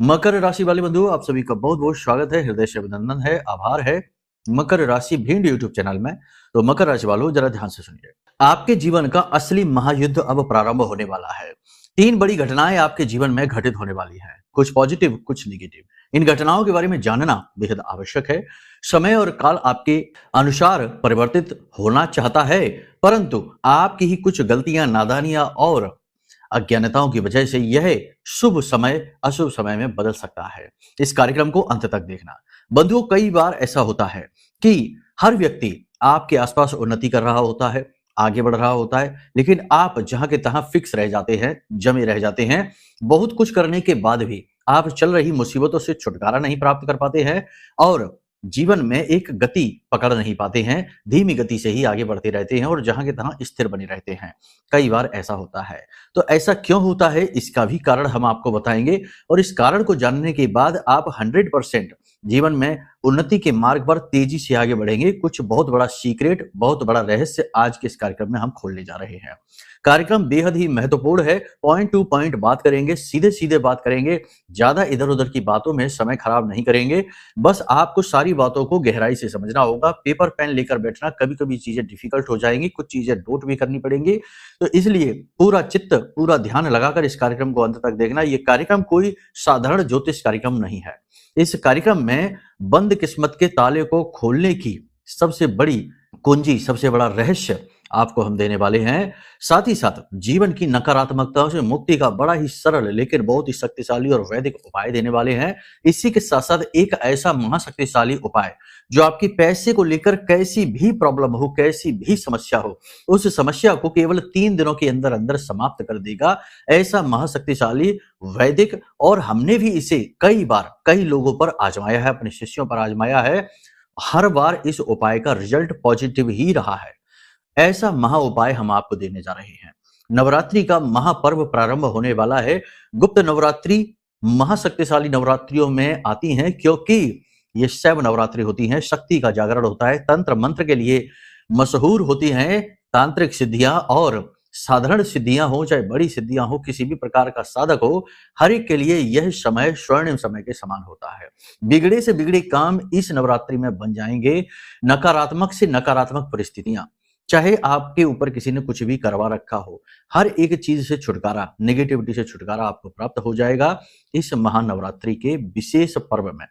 मकर राशि वाले बंधुओं, आप सभी का बहुत बहुत स्वागत है, हृदय से अभिनंदन है, आभार है। मकर राशि भिंड यूट्यूब चैनल में। तो मकर राशि वालों, जरा ध्यान से सुनिए। आपके जीवन का असली महायुद्ध अब प्रारंभ होने वाला है। तीन बड़ी घटनाएं आपके जीवन में घटित होने वाली हैं, कुछ पॉजिटिव, कुछ निगेटिव। इन घटनाओं के बारे में जानना बेहद आवश्यक है। समय और काल आपके अनुसार परिवर्तित होना चाहता है, परंतु आपकी ही कुछ गलतियां, नादानियां और अज्ञानताओं की वजह से यह शुभ समय अशुभ समय में बदल सकता है। इस कार्यक्रम को अंत तक देखना। बंधुओं, कई बार ऐसा होता है कि हर व्यक्ति आपके आसपास उन्नति कर रहा होता है, आगे बढ़ रहा होता है, लेकिन आप जहां के तहां फिक्स रह जाते हैं, जमे रह जाते हैं। बहुत कुछ करने के बाद भी आप चल रही मुसीबतों से छुटकारा नहीं प्राप्त कर पाते हैं और जीवन में एक गति पकड़ नहीं पाते हैं। धीमी गति से ही आगे बढ़ते रहते हैं और जहां के तहां स्थिर बने रहते हैं। कई बार ऐसा होता है। तो ऐसा क्यों होता है, इसका भी कारण हम आपको बताएंगे और इस कारण को जानने के बाद आप 100% जीवन में उन्नति के मार्ग पर तेजी से आगे बढ़ेंगे। कुछ बहुत बड़ा सीक्रेट, बहुत बड़ा रहस्य आज के इस कार्यक्रम में हम खोलने जा रहे हैं। कार्यक्रम बेहद ही महत्वपूर्ण है। पॉइंट टू पॉइंट बात करेंगे, सीधे सीधे बात करेंगे, ज्यादा इधर उधर की बातों में समय खराब नहीं करेंगे। बस आपको सारी बातों को गहराई से समझना होगा। पेपर पेन लेकर बैठना, कभी कभी चीजें डिफिकल्ट हो जाएंगी, कुछ चीजें नोट भी करनी पड़ेंगी। तो इसलिए पूरा चित्त, पूरा ध्यान लगाकर इस कार्यक्रम को अंत तक देखना। ये कार्यक्रम कोई साधारण ज्योतिष कार्यक्रम नहीं है। इस कार्यक्रम में बंद किस्मत के ताले को खोलने की सबसे बड़ी कुंजी, सबसे बड़ा रहस्य आपको हम देने वाले हैं। साथ ही साथ जीवन की नकारात्मकताओं से मुक्ति का बड़ा ही सरल लेकिन बहुत ही शक्तिशाली और वैदिक उपाय देने वाले हैं। इसी के साथ साथ एक ऐसा महाशक्तिशाली उपाय जो आपकी पैसे को लेकर कैसी भी प्रॉब्लम हो, कैसी भी समस्या हो, उस समस्या को केवल 3 दिनों के अंदर अंदर समाप्त कर देगा। ऐसा महाशक्तिशाली वैदिक, और हमने भी इसे कई बार कई लोगों पर आजमाया है, अपने शिष्यों पर आजमाया है। हर बार इस उपाय का रिजल्ट पॉजिटिव ही रहा है। ऐसा महा उपाय हम आपको देने जा रहे हैं। नवरात्रि का महापर्व प्रारंभ होने वाला है। गुप्त नवरात्रि महाशक्तिशाली नवरात्रियों में आती हैं, क्योंकि ये शैव नवरात्रि होती हैं। शक्ति का जागरण होता है, तंत्र मंत्र के लिए मशहूर होती हैं। तांत्रिक सिद्धियां और साधारण सिद्धियां हो, चाहे बड़ी सिद्धियां हो, किसी भी प्रकार का साधक हो, हर एक के लिए यह समय स्वर्णिम समय के समान होता है। बिगड़े से बिगड़े काम इस नवरात्रि में बन जाएंगे। नकारात्मक से नकारात्मक परिस्थितियां, चाहे आपके ऊपर किसी ने कुछ भी करवा रखा हो, हर एक चीज से छुटकारा, नेगेटिविटी से छुटकारा आपको प्राप्त हो जाएगा इस महानवरात्रि के विशेष पर्व में।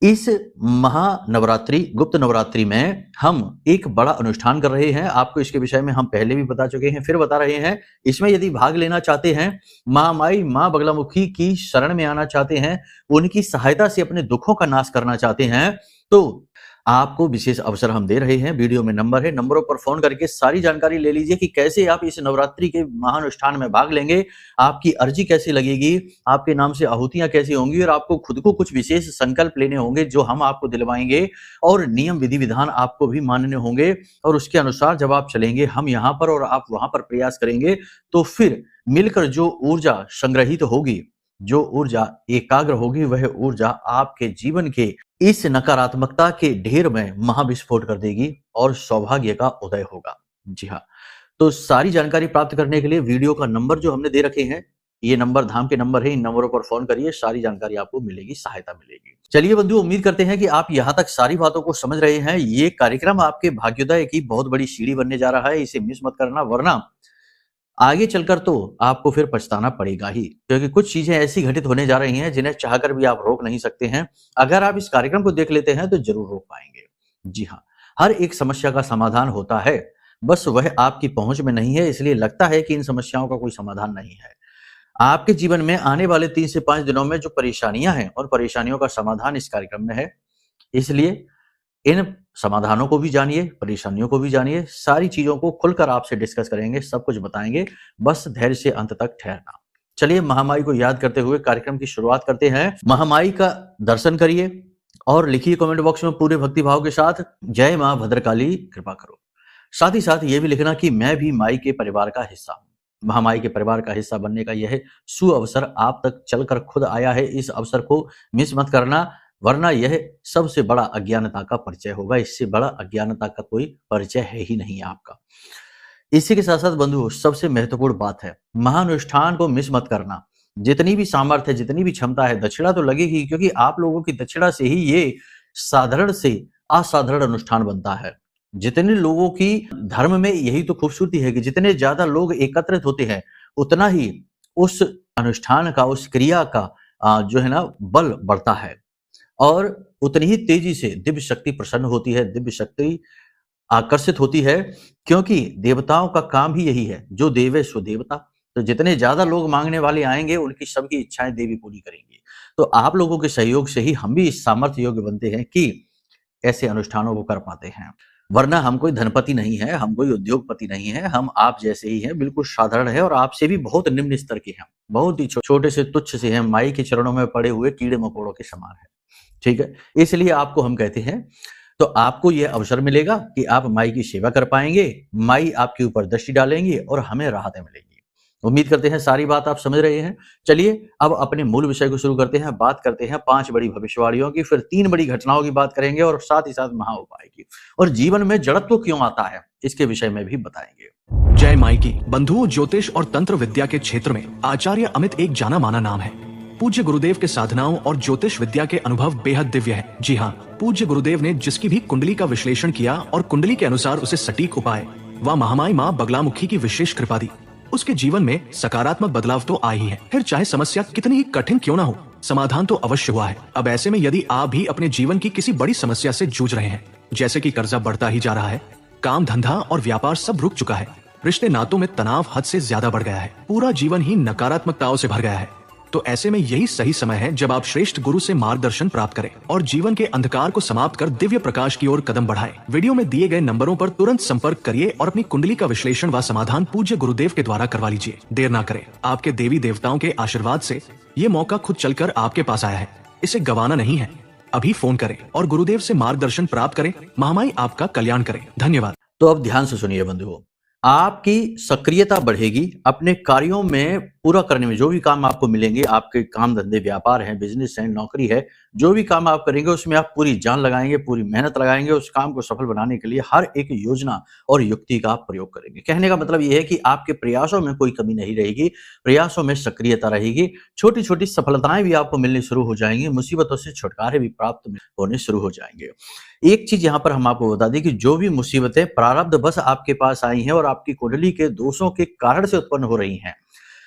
इस महानवरात्रि, गुप्त नवरात्रि में हम एक बड़ा अनुष्ठान कर रहे हैं। आपको इसके विषय में हम पहले भी बता चुके हैं, फिर बता रहे हैं। इसमें यदि भाग लेना चाहते हैं, महामाई मां बगलामुखी की शरण में आना चाहते हैं, उनकी सहायता से अपने दुखों का नाश करना चाहते हैं, तो आपको विशेष अवसर हम दे रहे हैं। वीडियो में नंबर है, नंबरों पर फोन करके सारी जानकारी ले लीजिए कि कैसे आप इस नवरात्रि के महानुष्ठान में भाग लेंगे, आपकी अर्जी कैसी लगेगी, आपके नाम से आहुतियां कैसी होंगी, और आपको खुद को कुछ विशेष संकल्प लेने होंगे जो हम आपको दिलवाएंगे, और नियम विधि विधान आपको भी मानने होंगे। और उसके अनुसार जब आप चलेंगे, हम यहाँ पर और आप वहां पर प्रयास करेंगे, तो फिर मिलकर जो ऊर्जा संग्रहित होगी, जो ऊर्जा एकाग्र होगी, वह ऊर्जा आपके जीवन के इस नकारात्मकता के ढेर में महाविस्फोट कर देगी और सौभाग्य का उदय होगा। जी हाँ, तो सारी जानकारी प्राप्त करने के लिए वीडियो का नंबर जो हमने दे रखे हैं, ये नंबर धाम के नंबर है। इन नंबरों पर फोन करिए, सारी जानकारी आपको मिलेगी, सहायता मिलेगी। चलिए बंधु, उम्मीद करते हैं कि आप यहाँ तक सारी बातों को समझ रहे हैं। ये कार्यक्रम आपके भाग्योदय की बहुत बड़ी सीढ़ी बनने जा रहा है, इसे मिस मत करना, वरना आगे चलकर तो आपको फिर पछताना पड़ेगा ही, क्योंकि कुछ चीजें ऐसी घटित होने जा रही हैं जिन्हें चाहकर भी आप रोक नहीं सकते हैं। अगर आप इस कार्यक्रम को देख लेते हैं तो जरूर रोक पाएंगे। जी हाँ, हर एक समस्या का समाधान होता है, बस वह आपकी पहुंच में नहीं है। इसलिए लगता है कि इन समस्याओं का कोई समाधान नहीं है। आपके जीवन में आने वाले 3 से 5 दिनों में जो परेशानियां हैं, और परेशानियों का समाधान इस कार्यक्रम में है। इसलिए इन समाधानों को भी जानिए, परेशानियों को भी जानिए, सारी चीजों को खुलकर आपसे डिस्कस करेंगे, सब कुछ बताएंगे। बस धैर्य से अंत तक ठहरना। चलिए महामाई को याद करते हुए कार्यक्रम की शुरुआत करते हैं। महामाई का दर्शन करिए और लिखिए कमेंट बॉक्स में पूरे भक्ति भाव के साथ, जय मां भद्रकाली कृपा करो। साथ ही साथ ये भी लिखना कि मैं भी माई के परिवार का हिस्सा हूं। महामाई के परिवार का हिस्सा बनने का यह सुअवसर आप तक चलकर खुद आया है। इस अवसर को मिस मत करना, वरना यह सबसे बड़ा अज्ञानता का परिचय होगा। इससे बड़ा अज्ञानता का कोई परिचय है ही नहीं आपका। इसी के साथ साथ बंधु, सबसे महत्वपूर्ण बात है, महानुष्ठान को मिस मत करना। जितनी भी सामर्थ्य है, जितनी भी क्षमता है, दक्षिणा तो लगेगी, क्योंकि आप लोगों की दक्षिणा से ही ये साधारण से असाधारण अनुष्ठान बनता है। जितने लोगों की धर्म में यही तो खूबसूरती है कि जितने ज्यादा लोग एकत्रित होते हैं, उतना ही उस अनुष्ठान का, उस क्रिया का जो है ना बल बढ़ता है, और उतनी ही तेजी से दिव्य शक्ति प्रसन्न होती है, दिव्य शक्ति आकर्षित होती है, क्योंकि देवताओं का काम ही यही है, जो देवे सो देवता। तो जितने ज्यादा लोग मांगने वाले आएंगे, उनकी सबकी इच्छाएं देवी पूरी करेंगी। तो आप लोगों के सहयोग से ही हम भी इस सामर्थ्य योग्य बनते हैं कि ऐसे अनुष्ठानों को कर पाते हैं। वरना हम कोई धनपति नहीं है, हम कोई उद्योगपति नहीं है, हम आप जैसे ही हैं, बिल्कुल साधारण है, और आपसे भी बहुत निम्न स्तर के हैं, बहुत ही छोटे से तुच्छ से हैं, माई के चरणों में पड़े हुए कीड़े मकोड़ों के समान है। ठीक है, इसलिए आपको हम कहते हैं, तो आपको यह अवसर मिलेगा कि आप माई की सेवा कर पाएंगे, माई आपके ऊपर दृष्टि डालेंगे और हमें राहतें मिलेंगी। उम्मीद करते हैं सारी बात आप समझ रहे हैं। चलिए अब अपने मूल विषय को शुरू करते हैं। बात करते हैं 5 बड़ी भविष्यवाणियों की, फिर 3 बड़ी घटनाओं की बात करेंगे, और साथ ही साथ महा उपाय की, और जीवन में जड़त्व क्यों आता है इसके विषय में भी बताएंगे। जय माई की। बंधुओं, ज्योतिष और तंत्र विद्या के क्षेत्र में आचार्य अमित एक जाना माना नाम है। पूज्य गुरुदेव के साधनाओं और ज्योतिष विद्या के अनुभव बेहद दिव्य है। जी हाँ, पूज्य गुरुदेव ने जिसकी भी कुंडली का विश्लेषण किया और कुंडली के अनुसार उसे सटीक उपाय व महामाई माँ बगलामुखी की विशेष कृपा दी, उसके जीवन में सकारात्मक बदलाव तो आए ही है। फिर चाहे समस्या कितनी ही कठिन क्यों ना हो, समाधान तो अवश्य हुआ है। अब ऐसे में यदि आप भी अपने जीवन की किसी बड़ी समस्या से जूझ रहे हैं, जैसे कि कर्जा बढ़ता ही जा रहा है, काम धंधा और व्यापार सब रुक चुका है, रिश्ते नातों में तनाव हद से ज्यादा बढ़ गया है, पूरा जीवन ही नकारात्मकताओं से भर गया है, तो ऐसे में यही सही समय है जब आप श्रेष्ठ गुरु से मार्गदर्शन प्राप्त करें और जीवन के अंधकार को समाप्त कर दिव्य प्रकाश की ओर कदम बढ़ाएं। वीडियो में दिए गए नंबरों पर तुरंत संपर्क करिए और अपनी कुंडली का विश्लेषण व समाधान पूज्य गुरुदेव के द्वारा करवा लीजिए। देर ना करें, आपके देवी देवताओं के आशीर्वाद से ये मौका खुद चलकर आपके पास आया है, इसे गंवाना नहीं है। अभी फोन करें और गुरुदेव से मार्गदर्शन प्राप्त करें। महामाई आपका कल्याण करें। धन्यवाद। तो अब ध्यान से सुनिए बंधुओं, आपकी सक्रियता बढ़ेगी अपने कार्यों में पूरा करने में। जो भी काम आपको मिलेंगे, आपके काम धंधे, व्यापार है, बिजनेस है, नौकरी है, जो भी काम आप करेंगे उसमें आप पूरी जान लगाएंगे, पूरी मेहनत लगाएंगे। उस काम को सफल बनाने के लिए हर एक योजना और युक्ति का आप प्रयोग करेंगे। कहने का मतलब यह है कि आपके प्रयासों में कोई कमी नहीं रहेगी, प्रयासों में सक्रियता रहेगी। छोटी छोटी सफलताएं भी आपको मिलनी शुरू हो जाएंगी, मुसीबतों से छुटकारे भी प्राप्त होने शुरू हो जाएंगे। एक चीज यहां पर हम आपको बता दें कि जो भी मुसीबतें प्रारब्ध बस आपके पास आई हैं और आपकी कुंडली के दोषों के कारण से उत्पन्न हो रही हैं,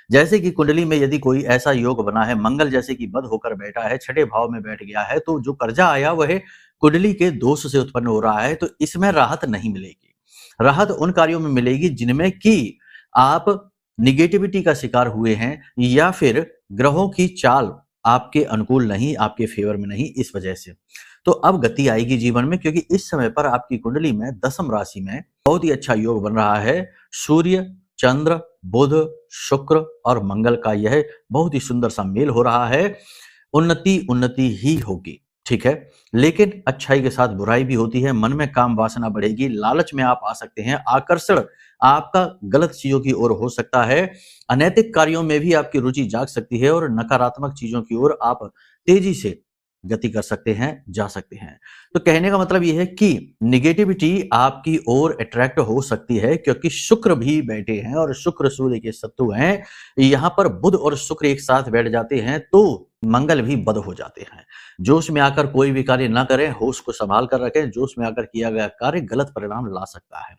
जैसे कि कुंडली में यदि कोई ऐसा योग बना है, मंगल जैसे कि बद होकर बैठा है, छठे भाव में बैठ गया है, तो जो कर्जा आया वह कुंडली के दोष से उत्पन्न हो रहा है। तो इसमें राहत नहीं मिलेगी। राहत उन कार्यों में मिलेगी जिनमें कि आप निगेटिविटी का शिकार हुए हैं, या फिर ग्रहों की चाल आपके अनुकूल नहीं, आपके फेवर में नहीं, इस वजह से। तो अब गति आएगी जीवन में, क्योंकि इस समय पर आपकी कुंडली में दसम राशि में बहुत ही अच्छा योग बन रहा है। सूर्य, चंद्र, बुध, शुक्र और मंगल का यह बहुत ही सुंदर सा मेल हो रहा है। उन्नति ही होगी, ठीक है, लेकिन अच्छाई के साथ बुराई भी होती है। मन में काम वासना बढ़ेगी, लालच में आप आ सकते हैं, आकर्षण आपका गलत चीजों की ओर हो सकता है, अनैतिक कार्यों में भी आपकी रुचि जाग सकती है, और नकारात्मक चीजों की ओर आप तेजी से गति कर सकते हैं, जा सकते हैं। तो कहने का मतलब यह है कि निगेटिविटी आपकी ओर अट्रैक्ट हो सकती है, क्योंकि शुक्र भी बैठे हैं और शुक्र सूर्य के शत्रु हैं। यहां पर बुध और शुक्र एक साथ बैठ जाते हैं तो मंगल भी बद हो जाते हैं। जोश में आकर कोई भी कार्य ना करें, होश को संभाल कर रखें। जोश में आकर किया गया कार्य गलत परिणाम ला सकता है,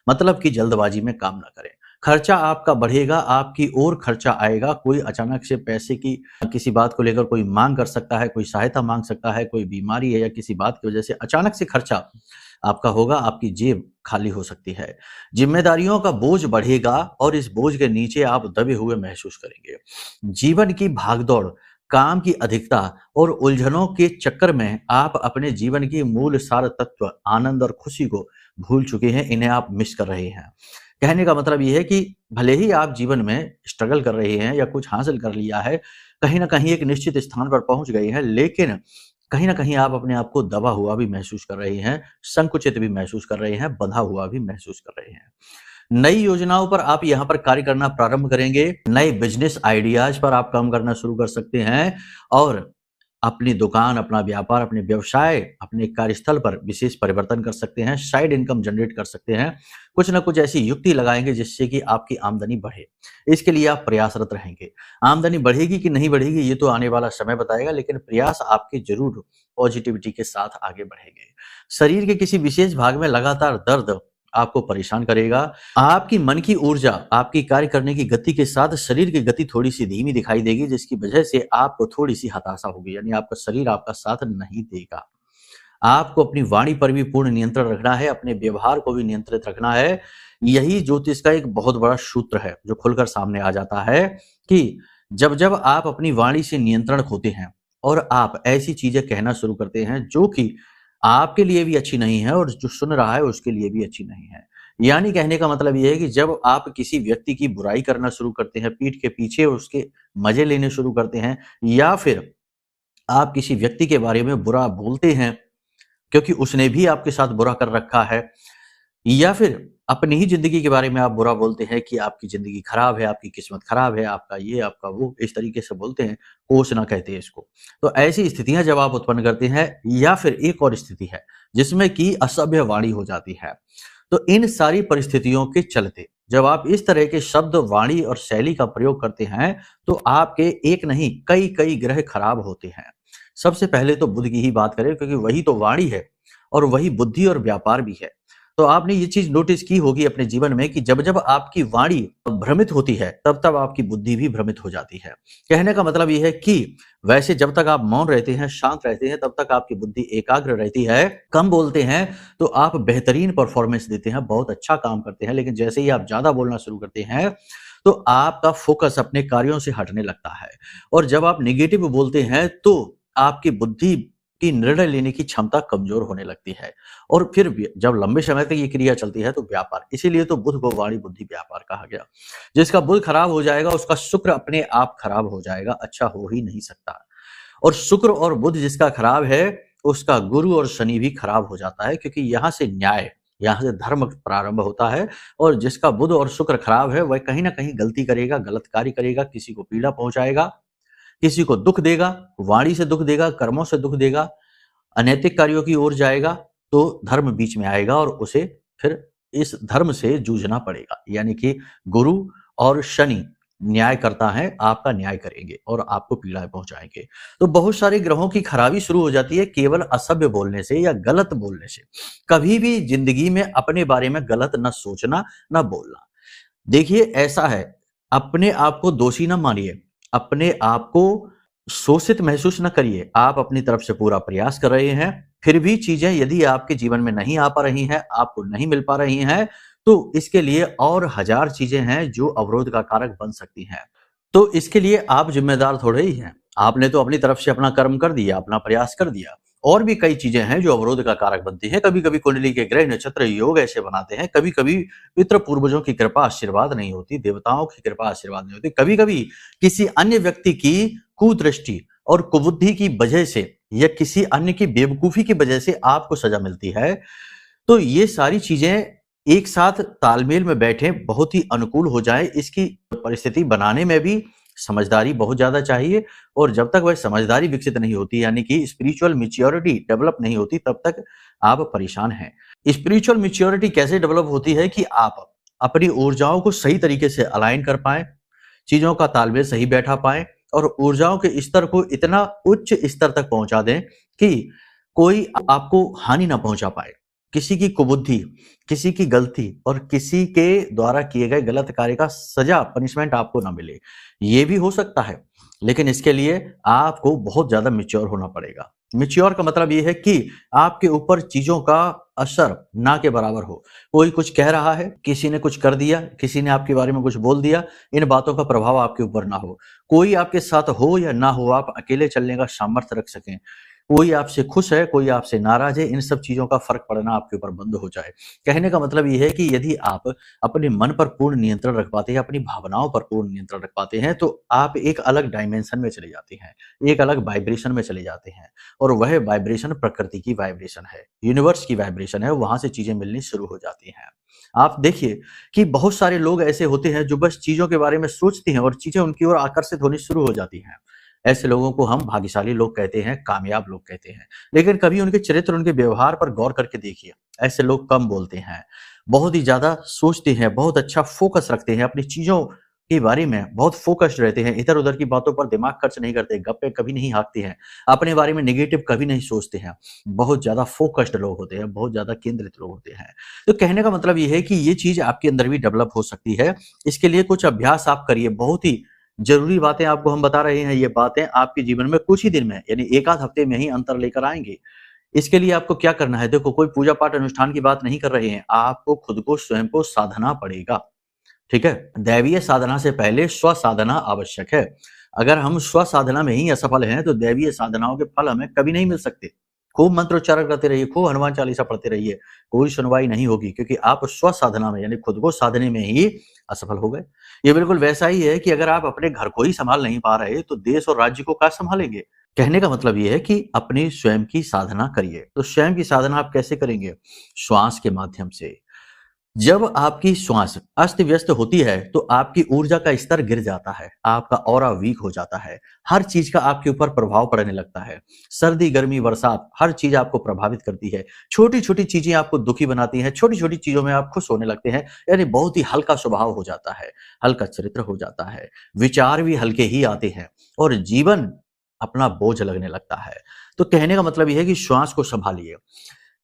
मतलब कि जल्दबाजी में काम ना करें। खर्चा आपका बढ़ेगा, आपकी ओर खर्चा आएगा। कोई अचानक से पैसे की किसी बात को लेकर कोई मांग कर सकता है, कोई सहायता मांग सकता है, कोई बीमारी है या किसी बात की वजह से अचानक से खर्चा आपका होगा, आपकी जेब खाली हो सकती है। जिम्मेदारियों का बोझ बढ़ेगा और इस बोझ के नीचे आप दबे हुए महसूस करेंगे। जीवन की भागदौड़, काम की अधिकता और उलझनों के चक्कर में आप अपने जीवन की मूल सार तत्व, आनंद और खुशी को भूल चुके हैं, इन्हें आप मिस कर रहे हैं। कहने का मतलब यह है कि भले ही आप जीवन में स्ट्रगल कर रहे हैं या कुछ हासिल कर लिया है, कहीं ना कहीं एक निश्चित स्थान पर पहुंच गए हैं, लेकिन कहीं ना कहीं आप अपने आप को दबा हुआ भी महसूस कर रहे हैं, संकुचित भी महसूस कर रहे हैं, बंधा हुआ भी महसूस कर रहे हैं। नई योजनाओं पर आप यहां पर कार्य करना प्रारंभ करेंगे, नए बिजनेस आइडियाज पर आप काम करना शुरू कर सकते हैं, और अपनी दुकान, अपना व्यापार, अपने व्यवसाय, अपने कार्यस्थल पर विशेष परिवर्तन कर सकते हैं, साइड इनकम जनरेट कर सकते हैं। कुछ ना कुछ ऐसी युक्ति लगाएँगे जिससे कि आपकी आमदनी बढ़े। इसके लिए आप प्रयासरत रहेंगे। आमदनी बढ़ेगी कि नहीं बढ़ेगी ये तो आने वाला समय बताएगा, लेकिन प्रयास आपके ज़रूर पॉजिटिविटी के साथ आगे बढ़ेंगे। शरीर के किसी विशेष भाग में लगातार दर्द आपको परेशान करेगा। आपकी मन की ऊर्जा, आपकी कार्य करने की गति के साथ शरीर की गति थोड़ी-सी धीमी दिखाई देगी, जिसकी वजह से आपको थोड़ी-सी हताशा होगी, यानी आपका शरीर आपका साथ नहीं देगा। आपको अपनी वाणी पर भी पूर्ण नियंत्रण रखना है, अपने व्यवहार को भी नियंत्रित रखना है। यही ज्योतिष का एक बहुत बड़ा सूत्र है, जो खुलकर सामने आ जाता है कि जब-जब आप अपनी वाणी से नियंत्रण खोते हैं और आप ऐसी चीज़ें कहना शुरू करते हैं, जो कि आपके लिए भी अच्छी नहीं है और जो सुन रहा है उसके लिए भी अच्छी नहीं है। यानी कहने का मतलब ये है कि जब आप किसी व्यक्ति की बुराई करना शुरू करते हैं, पीठ के पीछे उसके मज़े लेने शुरू करते हैं, या फिर आप किसी व्यक्ति के बारे में बुरा बोलते हैं क्योंकि उसने भी आपके साथ बुरा कर रखा है, या फिर अपनी ही ज़िंदगी के बारे में आप बुरा बोलते हैं कि आपकी ज़िंदगी खराब है, आपकी किस्मत खराब है, आपका ये, आपका वो, इस तरीके से बोलते हैं, कोसना कहते हैं इसको। तो ऐसी स्थितियाँ जब आप उत्पन्न करते हैं, या फिर एक और स्थिति है जिसमें कि असभ्य वाणी हो जाती है। तो इन सारी परिस्थितियों के चलते जब आप इस तरह के शब्द, वाणी और शैली का प्रयोग करते हैं, तो आपके एक नहीं कई-कई ग्रह खराब होते हैं। सबसे पहले तो बुध की ही बात करें, क्योंकि वही तो वाणी है और वही बुद्धि और व्यापार भी है। तो आपने ये चीज़ नोटिस की होगी अपने जीवन में कि जब-जब आपकी वाणी भ्रमित होती है, तब-तब आपकी बुद्धि भी भ्रमित हो जाती है। कहने का मतलब ये है कि वैसे जब तक आप मौन रहते हैं, शांत रहते हैं, तब तक आपकी बुद्धि एकाग्र रहती है, कम बोलते हैं, तो आप बेहतरीन परफॉर्मेंस देते हैं, बहुत अच्छा काम करते हैं। लेकिन जैसे ही आप ज़्यादा बोलना शुरू करते हैं, तो आपका फ़ोकस अपने कार्यों से हटने लगता है। और जब आप नेगेटिव बोलते हैं, तो आपकी बुद्धि की निर्णय लेने की क्षमता कमज़ोर होने लगती है। और फिर भी जब लंबे समय तक ये क्रिया चलती है, तो व्यापार, इसीलिए तो बुध को वाणी बुद्धि व्यापार कहा गया। जिसका बुध खराब हो जाएगा, उसका शुक्र अपने आप खराब हो जाएगा, अच्छा हो ही नहीं सकता। और शुक्र और बुध जिसका खराब है, उसका गुरु और शनि भी खराब हो जाता है, क्योंकि यहाँ से न्याय, यहाँ से धर्म प्रारंभ होता है। और जिसका बुध और शुक्र खराब है, वह कहीं न कहीं गलती करेगा, गलत कार्य करेगा, किसी को पीड़ा पहुँचाएगा, किसी को दुःख देगा, वाणी से दुःख देगा, कर्मों से दुःख देगा, अनैतिक कार्यों की ओर जाएगा, तो धर्म बीच में आएगा और उसे फिर इस धर्म से जूझना पड़ेगा। यानी कि गुरु और शनि न्याय करता है, आपका न्याय करेंगे और आपको पीड़ाएँ पहुँचाएँगे। तो बहुत सारे ग्रहों की खराबी शुरू हो जाती है केवल असभ्य बोलने से या गलत बोलने से। कभी भी ज़िंदगी में अपने बारे में गलत ना सोचना, ना बोलना। देखिए ऐसा है, अपने आप को दोषी ना मानिए, अपने आप को शोषित महसूस ना करिए। आप अपनी तरफ से पूरा प्रयास कर रहे हैं, फिर भी चीज़ें यदि आपके जीवन में नहीं आ पा रही हैं, आपको नहीं मिल पा रही हैं, तो इसके लिए और हज़ार चीज़ें हैं जो अवरोध का कारक बन सकती हैं। तो इसके लिए आप ज़िम्मेदार थोड़े ही हैं। आपने तो अपनी तरफ से अपना कर्म कर दिया, अपना प्रयास कर दिया। और भी कई चीज़ें हैं जो अवरोध का कारक बनती हैं। कभी-कभी कुंडली के ग्रह, नक्षत्र, योग ऐसे बनाते हैं, कभी-कभी पितृ पूर्वजों की कृपा आशीर्वाद नहीं होती, देवताओं की कृपा आशीर्वाद नहीं होती, कभी-कभी किसी अन्य व्यक्ति की कुदृष्टि और कुबुद्धि की वजह से या किसी अन्य की बेवकूफ़ी की वजह से आपको सज़ा मिलती है। तो ये सारी चीज़ें एक साथ तालमेल में बैठे बहुत ही अनुकूल हो जाए, इसकी परिस्थिति बनाने में भी समझदारी बहुत ज़्यादा चाहिए। और जब तक वह समझदारी विकसित नहीं होती, यानी कि स्पिरिचुअल मैच्योरिटी डेवलप नहीं होती, तब तक आप परेशान हैं। स्पिरिचुअल मैच्योरिटी कैसे डेवलप होती है कि आप अपनी ऊर्जाओं को सही तरीके से अलाइन कर पाएँ, चीज़ों का तालमेल सही बैठा पाएँ और ऊर्जाओं के स्तर को इतना उच्च स्तर तक पहुँचा दें कि कोई आपको हानि ना पहुँचा पाए। किसी की कुबुद्धि, किसी की गलती और किसी के द्वारा किए गए गलत कार्य का सज़ा, पनिशमेंट आपको ना मिले। ये भी हो सकता है, लेकिन इसके लिए आपको बहुत ज़्यादा मैच्योर होना पड़ेगा। मैच्योर का मतलब ये है कि आपके ऊपर चीज़ों का असर ना के बराबर हो। कोई कुछ कह रहा है, किसी ने कुछ कर दिया, किसी ने आपके बारे में कुछ बोल दिया, इन बातों का प्रभाव आपके ऊपर ना हो। कोई आपके साथ हो या ना हो, आप अकेले चलने का सामर्थ्य रख सकें। कोई आपसे खुश है, कोई आपसे नाराज़ है, इन सब चीज़ों का फ़र्क पड़ना आपके ऊपर बंद हो जाए। कहने का मतलब ये है कि यदि आप अपने मन पर पूर्ण नियंत्रण रख पाते हैं, अपनी भावनाओं पर पूर्ण नियंत्रण रख पाते हैं, तो आप एक अलग डायमेंशन में चले जाते हैं, एक अलग वाइब्रेशन में चले जाते हैं। और वह वाइब्रेशन प्रकृति की वाइब्रेशन है, यूनिवर्स की वाइब्रेशन है, वहाँ से चीज़ें मिलनी शुरू हो जाती हैं। आप देखिए कि बहुत सारे लोग ऐसे होते हैं जो बस चीज़ों के बारे में सोचते हैं और चीज़ें उनकी ओर आकर्षित होनी शुरू हो जाती हैं। ऐसे लोगों को हम भाग्यशाली लोग कहते हैं, कामयाब लोग कहते हैं। लेकिन कभी उनके चरित्र, उनके व्यवहार पर गौर करके देखिए, ऐसे लोग कम बोलते हैं, बहुत ही ज़्यादा सोचते हैं, बहुत अच्छा फ़ोकस रखते हैं, अपनी चीज़ों के बारे में बहुत फ़ोकस्ड रहते हैं, इधर-उधर की बातों पर दिमाग खर्च नहीं करते, गप्पे कभी नहीं हाँकते हैं, अपने बारे में नेगेटिव कभी नहीं सोचते हैं, बहुत ज़्यादा फ़ोकस्ड लोग होते हैं, बहुत ज़्यादा केंद्रित लोग होते हैं। तो कहने का मतलब ये है कि ये चीज़ आपके अंदर भी डेवलप हो सकती है। इसके लिए कुछ अभ्यास आप करिए, बहुत ही ज़रूरी बातें आपको हम बता रहे हैं, ये बातें आपके जीवन में कुछ ही दिन में यानी 1 आध हफ्ते में ही अंतर लेकर आएँगे। इसके लिए आपको क्या करना है, देखो कोई पूजा-पाठ अनुष्ठान की बात नहीं कर रहे हैं, आपको खुद को स्वयं को साधना पड़ेगा, ठीक है? दैवीय साधना से पहले स्व-साधना आवश्यक है। अगर हम स्व-साधना में ही असफल हैं, तो दैवीय साधनाओं के फल हमें कभी नहीं मिल सकते। खूब मंत्रोच्चारण करते रहिए, खूब हनुमान चालीसा पढ़ते रहिए, कोई सुनवाई नहीं होगी क्योंकि आप स्व-साधना में यानी खुद को साधने में ही असफल हो गए। ये बिल्कुल वैसा ही है कि अगर आप अपने घर को ही सँभाल नहीं पा रहे, तो देश और राज्य को क्या सँभालेंगे? कहने का मतलब ये है कि अपनी स्वयं की साधना करिए। तो स्वयं की साधना आप कैसे करेंगे? श्वास के माध्यम से। जब आपकी श्वास अस्त-व्यस्त होती है, तो आपकी ऊर्जा का स्तर गिर जाता है, आपका ऑरा वीक हो जाता है, हर चीज़ का आपके ऊपर प्रभाव पड़ने लगता है। सर्दी, गर्मी, बरसात हर चीज़ आपको प्रभावित करती है। छोटी-छोटी चीज़ें आपको दुखी बनाती हैं, छोटी-छोटी चीज़ों में आप खुश होने लगते हैं, यानी बहुत ही हल्का स्वभाव हो जाता है, हल्का चरित्र हो जाता है, विचार भी हल्के ही आते हैं और जीवन अपना बोझ लगने लगता है। तो कहने का मतलब ये है कि श्वास को सँभालिए।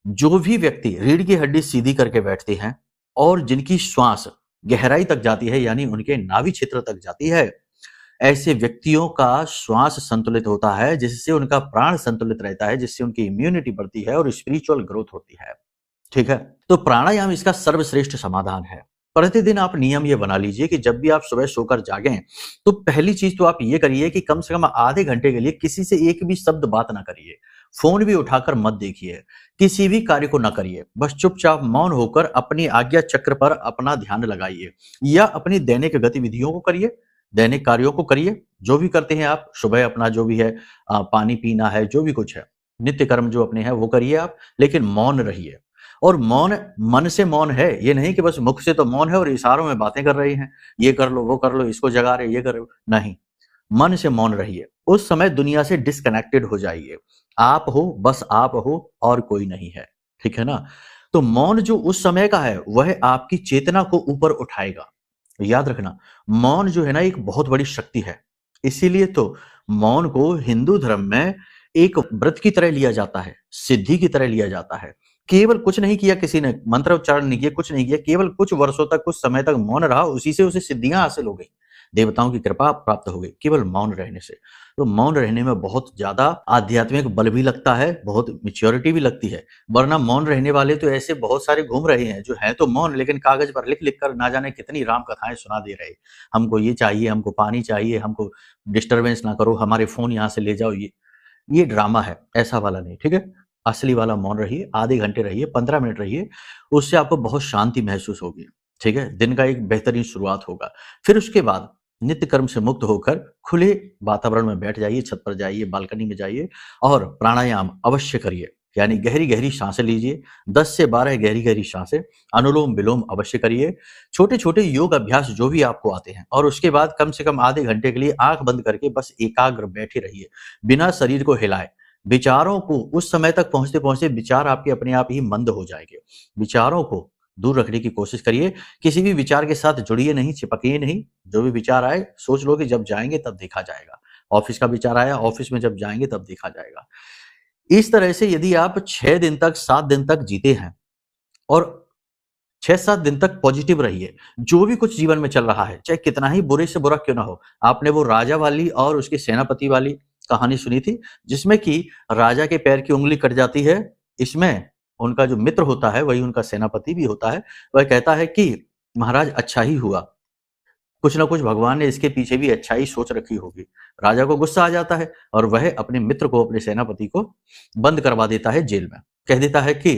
जो भी व्यक्ति रीढ़ की हड्डी सीधी करके बैठते हैं और जिनकी श्वास गहराई तक जाती है यानी उनके नाभि क्षेत्र तक जाती है, ऐसे व्यक्तियों का श्वास संतुलित होता है, जिससे उनका प्राण संतुलित रहता है, जिससे उनकी इम्यूनिटी बढ़ती है और स्पिरिचुअल ग्रोथ होती है। ठीक है? तो प्राणायाम इसका सर्वश्रेष्ठ समाधान है। प्रतिदिन आप नियम ये बना लीजिए कि जब भी आप सुबह सोकर जागें, तो पहली चीज़ तो आप ये करिए कि कम से कम आधे घंटे के लिए किसी से एक भी शब्द बात ना करिए। फ़ोन भी उठाकर मत देखिए, किसी भी कार्य को ना करिए। बस चुपचाप मौन होकर अपनी आज्ञा चक्र पर अपना ध्यान लगाइए या अपनी दैनिक गतिविधियों को करिए, दैनिक कार्यों को करिए, जो भी करते हैं आप, सुबह अपना जो भी है पानी पीना है, जो भी कुछ है, नित्य कर्म जो अपने हैं वो करिए आप, लेकिन मौन रहिए। और मौन मन से मौन है, ये नहीं कि बस मुख से तो मौन है और इशारों में बातें कर रहे हैं, ये कर लो, वो कर लो, इसको जगा रहे, ये कर रहे, नहीं। मन से मौन रहिए, उस समय दुनिया से डिस्कनेक्टेड हो जाइए। आप हो, बस आप हो और कोई नहीं है, ठीक है ना? तो मौन जो उस समय का है, वह आपकी चेतना को ऊपर उठाएगा। याद रखना, मौन जो है ना एक बहुत बड़ी शक्ति है। इसीलिए तो मौन को हिंदू धर्म में एक व्रत की तरह लिया जाता है, सिद्धि की तरह लिया जाता है। केवल कुछ नहीं किया किसी ने, मंत्र उच्चारण नहीं किया, कुछ नहीं किया, केवल कुछ वर्षों तक, कुछ समय तक मौन रहा, उसी से उसे सिद्धियाँ हासिल हो गई। देवताओं की कृपा प्राप्त हो गई, केवल मौन रहने से। तो मौन रहने में बहुत ज़्यादा आध्यात्मिक बल भी लगता है, बहुत मैच्योरिटी भी लगती है। वरना मौन रहने वाले तो ऐसे बहुत सारे घूम रहे हैं, जो हैं तो मौन लेकिन कागज़ पर लिख-लिख कर ना जाने कितनी राम कथाएँ सुना दे रहे। हमको ये चाहिए, हमको पानी चाहिए, हमको डिस्टर्बेंस ना करो, हमारे फ़ोन यहाँ से ले जाओ, ये ड्रामा है, ऐसा वाला नहीं, ठीक है? असली वाला मौन रहिए, आधे घंटे रहिए, 15 मिनट रहिए, उससे आपको बहुत शांति महसूस होगी, ठीक है? दिन का एक बेहतरीन शुरुआत होगा। फिर उसके बाद नित्य कर्म से मुक्त होकर खुले वातावरण में बैठ जाइए, छत पर जाइए, बालकनी में जाइए और प्राणायाम अवश्य करिए। यानी गहरी-गहरी साँसें लीजिए, 10 से 12 गहरी-गहरी साँसें, अनुलोम-विलोम अवश्य करिए। छोटे-छोटे योग अभ्यास जो भी आपको आते हैं और उसके बाद कम से कम आधे घंटे के लिए आँख बंद करके बस एकाग्र बैठे रहिए, बिना शरीर को हिलाए। विचारों को उस समय तक पहुँचते-पहुँचते विचार आपके अपने आप ही मंद हो जाएँगे। विचारों को दूर रखने की कोशिश करिए, किसी भी विचार के साथ जुड़िए नहीं, चिपकिए नहीं। जो भी विचार आए, सोच लो कि जब जाएँगे तब देखा जाएगा। ऑफ़िस का विचार आया, ऑफ़िस में जब जाएँगे तब देखा जाएगा। इस तरह से यदि आप 6 दिन तक, 7 दिन तक जीते हैं और 6-7 दिन तक पॉजिटिव रहिए, जो भी कुछ जीवन में चल रहा है, चाहे कितना ही बुरे से बुरा क्यों ना हो। आपने वो राजा वाली और उसके सेनापति वाली कहानी सुनी थी, जिसमें कि राजा के पैर की उँगली कट जाती है, इसमें उनका जो मित्र होता है, वही उनका सेनापति भी होता है। वह कहता है कि महाराज अच्छा ही हुआ, कुछ ना कुछ भगवान ने इसके पीछे भी अच्छाई सोच रखी होगी। राजा को गुस्सा आ जाता है और वह अपने मित्र को, अपने सेनापति को बंद करवा देता है जेल में। कह देता है कि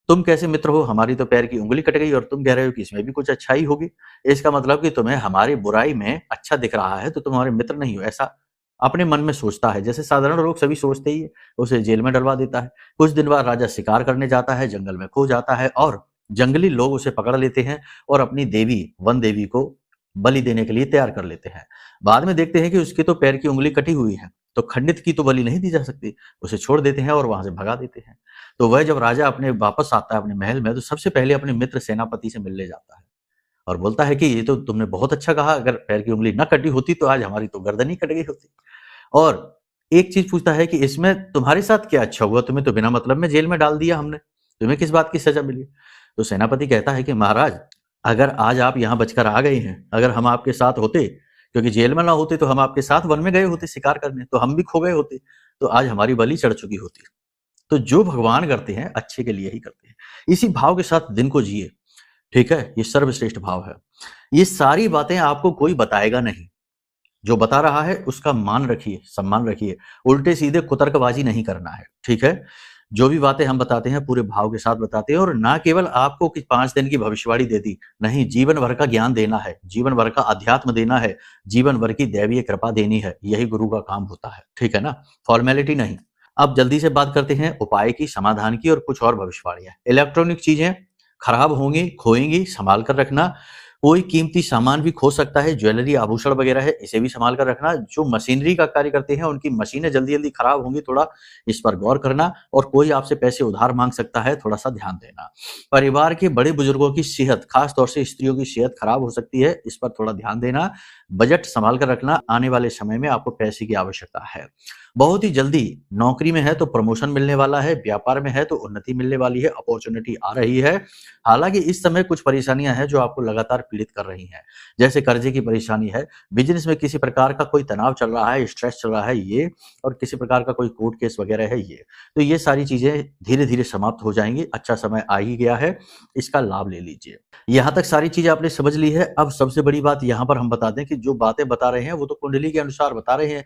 तुम कैसे मित्र हो? हमारी तो पैर की उँगली कट गई और तुम कह रहे हो कि इसमें भी कुछ अच्छाई होगी। इसका मतलब कि तुम्हें हमारी बुराई में अच्छा दिख रहा है, तो तुम हमारे मित्र नहीं हो, ऐसा अपने मन में सोचता है। जैसे साधारण लोग सभी सोचते ही है, उसे जेल में डलवा देता है। कुछ दिन बाद राजा शिकार करने जाता है, जंगल में खो जाता है और जंगली लोग उसे पकड़ लेते हैं और अपनी देवी, वन देवी को बलि देने के लिए तैयार कर लेते हैं। बाद में देखते हैं कि उसके तो पैर की उंगली कटी हुई है, तो खंडित की तो बलि नहीं दी जा सकती, उसे छोड़ देते हैं और वहां से भगा देते हैं। तो वह जब राजा अपने वापस आता है अपने महल में, तो सबसे पहले अपने मित्र सेनापति से मिलने जाता है और बोलता है कि ये तो तुमने बहुत अच्छा कहा, अगर पैर की उंगली न कटी होती तो आज हमारी तो गर्दन ही कट गई होती। और एक चीज पूछता है कि इसमें तुम्हारे साथ क्या अच्छा हुआ, तुम्हें तो बिना मतलब में जेल में डाल दिया हमने, तुम्हें किस बात की सजा मिली। तो सेनापति कहता है कि महाराज, अगर आज आप यहाँ बचकर आ गए हैं, अगर हम आपके साथ होते, क्योंकि जेल में ना होते तो हम आपके साथ वन में गए होते शिकार करने, तो हम भी खो गए होते, तो आज हमारी बलि चढ़ चुकी होती। तो जो भगवान करते हैं अच्छे के लिए ही करते हैं, इसी भाव के साथ दिन को जिए। ठीक है, ये सर्वश्रेष्ठ भाव है। ये सारी बातें आपको कोई बताएगा नहीं, जो बता रहा है उसका मान रखिए, सम्मान रखिए, उल्टे सीधे कुतर्कबाजी नहीं करना है। ठीक है, जो भी बातें हम बताते हैं पूरे भाव के साथ बताते हैं, और ना केवल आपको कि 5 दिन की भविष्यवाणी दे दी, नहीं, जीवन भर का ज्ञान देना है, जीवन भर का अध्यात्म देना है, जीवन भर की दैवीय कृपा देनी है, यही गुरु का काम होता है। ठीक है ना, फॉर्मेलिटी नहीं। अब जल्दी से बात करते हैं उपाय की, समाधान की और कुछ और भविष्यवाणियां। इलेक्ट्रॉनिक चीजें खराब होंगी, खोएंगी, संभाल कर रखना। कोई कीमती सामान भी खो सकता है, ज्वेलरी आभूषण वगैरह है, इसे भी संभाल कर रखना। जो मशीनरी का कार्य करते हैं उनकी मशीनें जल्दी जल्दी खराब होंगी, थोड़ा इस पर गौर करना। और कोई आपसे पैसे उधार मांग सकता है, थोड़ा सा ध्यान देना। परिवार के बड़े बुजुर्गों की सेहत, खास तौर से स्त्रियों की सेहत खराब हो सकती है, इस पर थोड़ा ध्यान देना। बजट संभाल कर रखना, आने वाले समय में आपको पैसे की आवश्यकता है। बहुत ही जल्दी नौकरी में है तो प्रमोशन मिलने वाला है, व्यापार में है तो उन्नति मिलने वाली है, अपॉर्चुनिटी आ रही है। हालांकि इस समय कुछ परेशानियां हैं जो आपको लगातार पीड़ित कर रही हैं, जैसे कर्जे की परेशानी है, बिजनेस में किसी प्रकार का कोई तनाव चल रहा है, स्ट्रेस चल रहा है ये, और किसी प्रकार का कोई कोर्ट केस वगैरह है ये। तो ये सारी चीजें धीरे धीरे समाप्त हो जाएंगी, अच्छा समय आ ही गया है, इसका लाभ ले लीजिए। यहाँ तक सारी चीजें आपने समझ ली है। अब सबसे बड़ी बात यहाँ पर हम बता दें कि जो बातें बता रहे हैं वो तो कुंडली के अनुसार बता रहे हैं,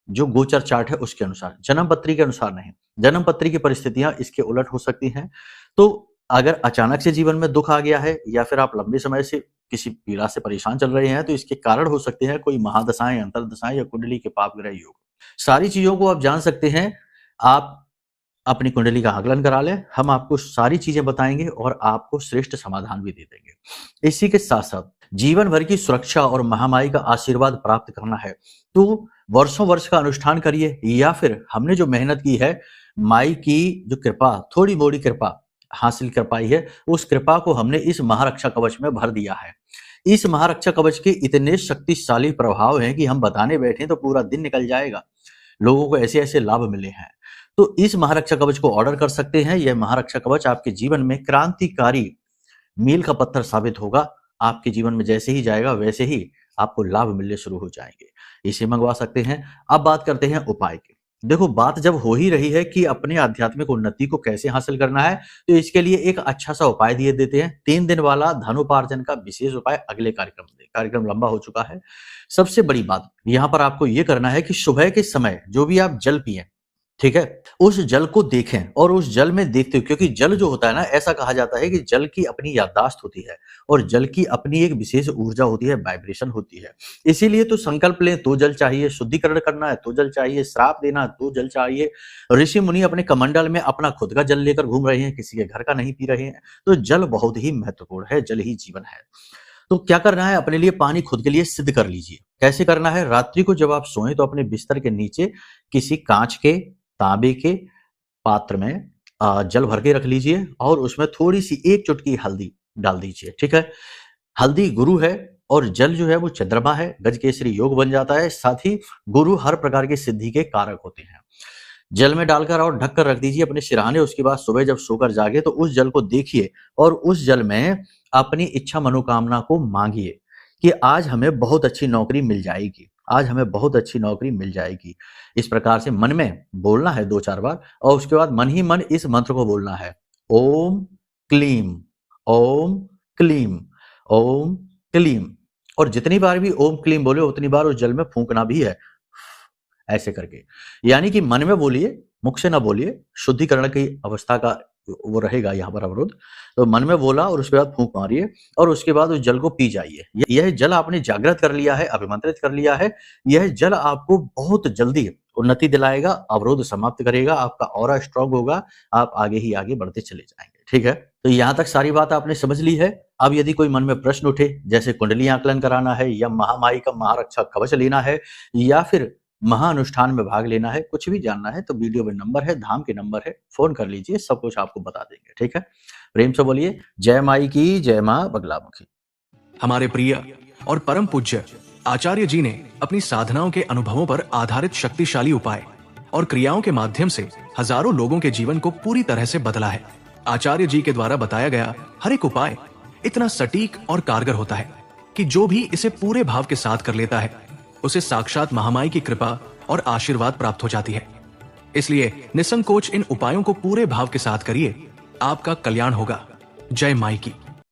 जो गोचर चार्ट है उसके अनुसार, जन्म पत्री के अनुसार नहीं। जन्म पत्री की परिस्थितियां इसके उलट हो सकती हैं। तो अगर अचानक से जीवन में दुख आ गया है, या फिर आप लंबे समय से किसी पीड़ा से परेशान चल रहे हैं, तो इसके कारण हो सकते हैं कोई महादशाएं, अंतर्दशाएं या कुंडली के पाप ग्रह योग। सारी चीजों को आप जान सकते हैं। आप अपनी कुंडली का आकलन करा लें, हम आपको सारी चीजें बताएंगे और आपको श्रेष्ठ समाधान भी दे देंगे। इसी के साथ साथ जीवन भर की सुरक्षा और महामाई का आशीर्वाद प्राप्त करना है तो वर्षों वर्ष का अनुष्ठान करिए, या फिर हमने जो मेहनत की है, माई की जो कृपा, थोड़ी मोड़ी कृपा हासिल कर पाई है, उस कृपा को हमने इस महारक्षा कवच में भर दिया है। इस महारक्षा कवच के इतने शक्तिशाली प्रभाव हैं कि हम बताने बैठे तो पूरा दिन निकल जाएगा। लोगों को ऐसे ऐसे लाभ मिले हैं। तो इस महारक्षा कवच को ऑर्डर कर सकते हैं। यह महारक्षा कवच आपके जीवन में क्रांतिकारी मील का पत्थर साबित होगा। आपके जीवन में जैसे ही जाएगा वैसे ही आपको लाभ मिलने शुरू हो जाएंगे। इसे मंगवा सकते हैं। अब बात करते हैं उपाय की। देखो, बात जब हो ही रही है कि अपने आध्यात्मिक उन्नति को कैसे हासिल करना है, तो इसके लिए एक अच्छा सा उपाय दिए देते हैं। 3 दिन वाला धनोपार्जन का विशेष उपाय अगले कार्यक्रम में। कार्यक्रम लंबा हो चुका है। सबसे बड़ी बात यहाँ पर आपको ये करना है कि सुबह के समय जो भी आप जल पिए, ठीक है, उस जल को देखें और उस जल में देखते हो, क्योंकि जल जो होता है ना, ऐसा कहा जाता है कि जल की अपनी याददाश्त होती है और जल की अपनी एक विशेष ऊर्जा होती है, वाइब्रेशन होती है। इसीलिए तो संकल्प लें तो जल चाहिए, शुद्धिकरण करना है तो जल चाहिए, श्राप देना है तो जल चाहिए। ऋषि मुनि अपने कमंडल में अपना खुद का जल लेकर घूम रहे हैं, किसी के घर का नहीं पी रहे हैं। तो जल बहुत ही महत्वपूर्ण है, जल ही जीवन है। तो क्या करना है, अपने लिए पानी खुद के लिए सिद्ध कर लीजिए। कैसे करना है, रात्रि को जब आप सोएं तो अपने बिस्तर के नीचे किसी कांच के, तांबे के पात्र में जल भर के रख लीजिए और उसमें थोड़ी सी 1 चुटकी हल्दी डाल दीजिए। ठीक है, हल्दी गुरु है और जल जो है वो चंद्रमा है, गजकेसरी योग बन जाता है। साथ ही गुरु हर प्रकार की सिद्धि के कारक होते हैं। जल में डालकर और ढककर रख दीजिए अपने सिरहाने। उसके बाद सुबह जब सोकर जागे तो उस जल को देखिए और उस जल में अपनी इच्छा मनोकामना को मांगिए कि आज हमें बहुत अच्छी नौकरी मिल जाएगी, आज हमें बहुत अच्छी नौकरी मिल जाएगी। इस प्रकार से मन में बोलना है 2-4 बार और उसके बाद मन ही मन इस मंत्र को बोलना है, ओम क्लीम, ओम क्लीम, ओम क्लीम। और जितनी बार भी ओम क्लीम बोले उतनी बार उस जल में फूंकना भी है, ऐसे करके। यानी कि मन में बोलिए, मुख से ना बोलिए, शुद्धिकरण की अवस्था का वो रहेगा यहाँ पर अवरोध। तो मन में बोला और उसके बाद फूंक मारिए और उसके बाद उस जल को पी जाइए। यह जल आपने जागृत कर लिया है, अभिमंत्रित कर लिया है। यह जल आपको बहुत जल्दी उन्नति दिलाएगा, अवरोध समाप्त करेगा, आपका ऑरा स्ट्रांग होगा, आप आगे ही आगे बढ़ते चले जाएंगे। ठीक है, तो यहाँ तक सारी बात आपने समझ ली है। अब यदि कोई मन में प्रश्न उठे, जैसे कुंडली आकलन कराना है या महामाई का महारक्षा कवच लेना है या फिर महाअनुष्ठान में भाग लेना है, कुछ भी जानना है, तो वीडियो में नंबर है, धाम के नंबर है, फोन कर लीजिए, सब कुछ आपको बता देंगे। ठीक है, प्रेम से बोलिए जय माई की, जय माँ बगलामुखी। हमारे प्रिय और परम पूज्य आचार्य जी ने अपनी साधनाओं के अनुभवों पर आधारित शक्तिशाली उपाय और क्रियाओं के माध्यम से हजारों लोगों के जीवन को पूरी तरह से बदला है। आचार्य जी के द्वारा बताया गया हर एक उपाय इतना सटीक और कारगर होता है कि जो भी इसे पूरे भाव के साथ कर लेता है उसे साक्षात महामाई की कृपा और आशीर्वाद प्राप्त हो जाती है। इसलिए निसंकोच इन उपायों को पूरे भाव के साथ करिए, आपका कल्याण होगा। जय माई की।